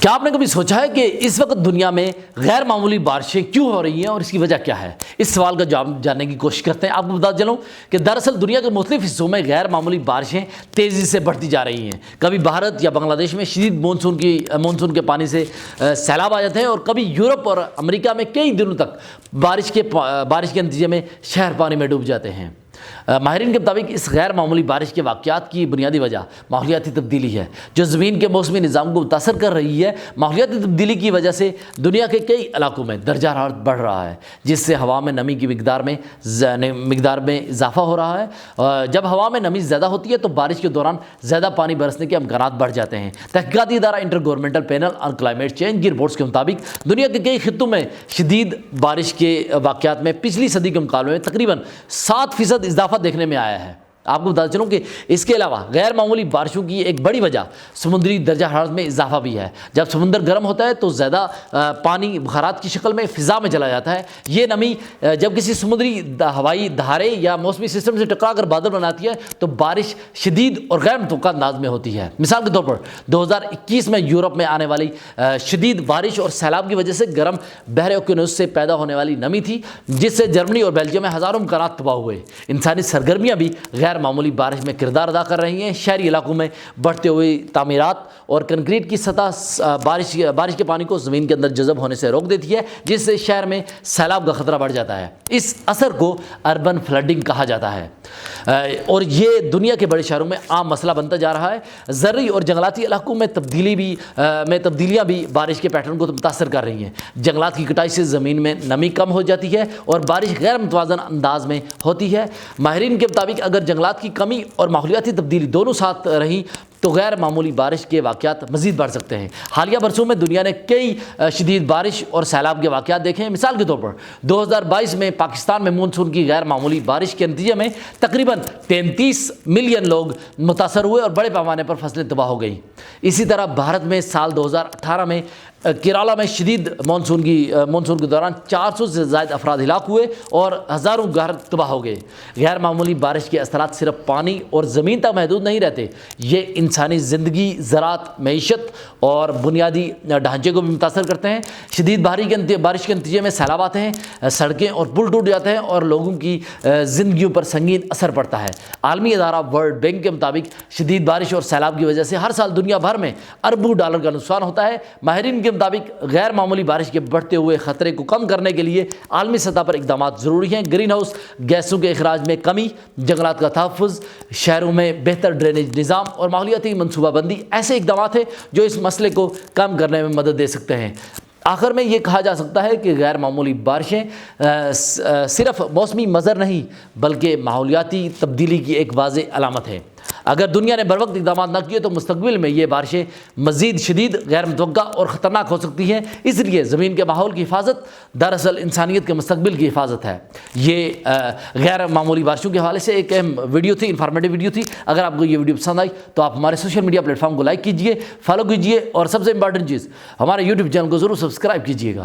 کیا آپ نے کبھی سوچا ہے کہ اس وقت دنیا میں غیر معمولی بارشیں کیوں ہو رہی ہیں اور اس کی وجہ کیا ہے؟ اس سوال کا جواب جاننے کی کوشش کرتے ہیں۔ آپ کو بتا چلوں کہ دراصل دنیا کے مختلف حصوں میں غیر معمولی بارشیں تیزی سے بڑھتی جا رہی ہیں۔ کبھی بھارت یا بنگلہ دیش میں شدید مونسون کے پانی سے سیلاب آ جاتے ہیں، اور کبھی یورپ اور امریکہ میں کئی دنوں تک بارش کے نتیجے میں شہر پانی میں ڈوب جاتے ہیں۔ ماہرین کے مطابق اس غیر معمولی بارش کے واقعات کی بنیادی وجہ ماحولیاتی تبدیلی ہے، جو زمین کے موسمی نظام کو متاثر کر رہی ہے۔ ماحولیاتی تبدیلی کی وجہ سے دنیا کے کئی علاقوں میں درجہ حرارت بڑھ رہا ہے، جس سے ہوا میں نمی کی مقدار میں اضافہ ہو رہا ہے۔ جب ہوا میں نمی زیادہ ہوتی ہے تو بارش کے دوران زیادہ پانی برسنے کے امکانات بڑھ جاتے ہیں۔ تحقیقاتی ادارہ intergovernmental panel on climate change کی رپورٹس کے مطابق دنیا کے کئی خطوں میں شدید بارش کے واقعات میں پچھلی صدی کے مقابلے میں تقریباً 7% اضافہ دیکھنے میں آیا ہے۔ آپ کو بتا چلوں کہ اس کے علاوہ غیر معمولی بارشوں کی ایک بڑی وجہ سمندری درجہ حرارت میں اضافہ بھی ہے۔ جب سمندر گرم ہوتا ہے تو زیادہ پانی بخارات کی شکل میں فضا میں چلا جاتا ہے۔ یہ نمی جب کسی سمندری ہوائی دھارے یا موسمی سسٹم سے ٹکرا کر بادل بناتی ہے تو بارش شدید اور غیر متوقع انداز میں ہوتی ہے۔ مثال کے طور پر 2021 میں یورپ میں آنے والی شدید بارش اور سیلاب کی وجہ سے گرم بحر اوقیانوس سے پیدا ہونے والی نمی تھی، جس سے جرمنی اور بیلجیم میں ہزاروں مکانات تباہ ہوئے۔ انسانی سرگرمیاں بھی غیر معمولی بارش میں کردار ادا کر رہی ہیں۔ شہری علاقوں میں بڑھتے ہوئے تعمیرات اور کنکریٹ کی سطح بارش کے پانی کو زمین کے اندر جذب ہونے سے روک دیتی ہے، جس سے شہر میں سیلاب کا خطرہ بڑھ جاتا ہے۔ اس اثر کو اربن فلڈنگ کہا جاتا ہے، اور یہ دنیا کے بڑے شہروں میں عام مسئلہ بنتا جا رہا ہے۔ زرعی اور جنگلاتی علاقوں میں تبدیلیاں بھی بارش کے پیٹرن کو متاثر کر رہی ہیں۔ جنگلات کی کٹائی سے زمین میں نمی کم ہو جاتی ہے اور بارش غیر متوازن انداز میں ہوتی ہے۔ ماہرین کے مطابق اگر جنگلات کی کمی اور ماحولیاتی تبدیلی دونوں ساتھ رہیں تو غیر معمولی بارش کے واقعات مزید بڑھ سکتے ہیں۔ حالیہ برسوں میں دنیا نے کئی شدید بارش اور سیلاب کے واقعات دیکھے ہیں۔ مثال کے طور پر 2022 میں پاکستان میں مونسون کی غیر معمولی بارش کے نتیجے میں تقریباً 33 ملین لوگ متاثر ہوئے اور بڑے پیمانے پر فصلیں تباہ ہو گئیں۔ اسی طرح بھارت میں سال 2018 میں کیرالا میں شدید مونسون کے دوران 400 سے زائد افراد ہلاک ہوئے اور ہزاروں گھر تباہ ہو گئے۔ غیر معمولی بارش کے اثرات صرف پانی اور زمین تک محدود نہیں رہتے، یہ انسانی زندگی، زراعت، معیشت اور بنیادی ڈھانچے کو بھی متاثر کرتے ہیں۔ شدید بارش کے نتیجے میں سیلاب آتے ہیں، سڑکیں اور پل ٹوٹ جاتے ہیں اور لوگوں کی زندگیوں پر سنگین اثر پڑتا ہے۔ عالمی ادارہ ورلڈ بینک کے مطابق شدید بارش اور سیلاب کی وجہ سے ہر سال دنیا بھر میں اربوں ڈالر کا نقصان ہوتا ہے۔ ماہرین کے مطابق غیر معمولی بارش کے بڑھتے ہوئے خطرے کو کم کرنے کے لیے عالمی سطح پر اقدامات ضروری ہیں۔ گرین ہاؤس گیسوں کے اخراج میں کمی، جنگلات کا تحفظ، شہروں میں بہتر ڈرینیج نظام اور ماحولیاتی منصوبہ بندی ایسے اقدامات ہیں جو اس مسئلے کو کم کرنے میں مدد دے سکتے ہیں۔ آخر میں یہ کہا جا سکتا ہے کہ غیر معمولی بارشیں صرف موسمی مظہر نہیں بلکہ ماحولیاتی تبدیلی کی ایک واضح علامت ہے۔ اگر دنیا نے بروقت اقدامات نہ کیے تو مستقبل میں یہ بارشیں مزید شدید، غیر متوقع اور خطرناک ہو سکتی ہیں۔ اس لیے زمین کے ماحول کی حفاظت دراصل انسانیت کے مستقبل کی حفاظت ہے۔ یہ غیر معمولی بارشوں کے حوالے سے ایک اہم ویڈیو تھی، انفارمیٹیو ویڈیو تھی۔ اگر آپ کو یہ ویڈیو پسند آئی تو آپ ہمارے سوشل میڈیا پلیٹ فارم کو لائک کیجیے، فالو کیجیے، اور سب سے امپورٹنٹ چیز ہمارے یوٹیوب چینل کو ضرور سبسکرائب کیجیے گا۔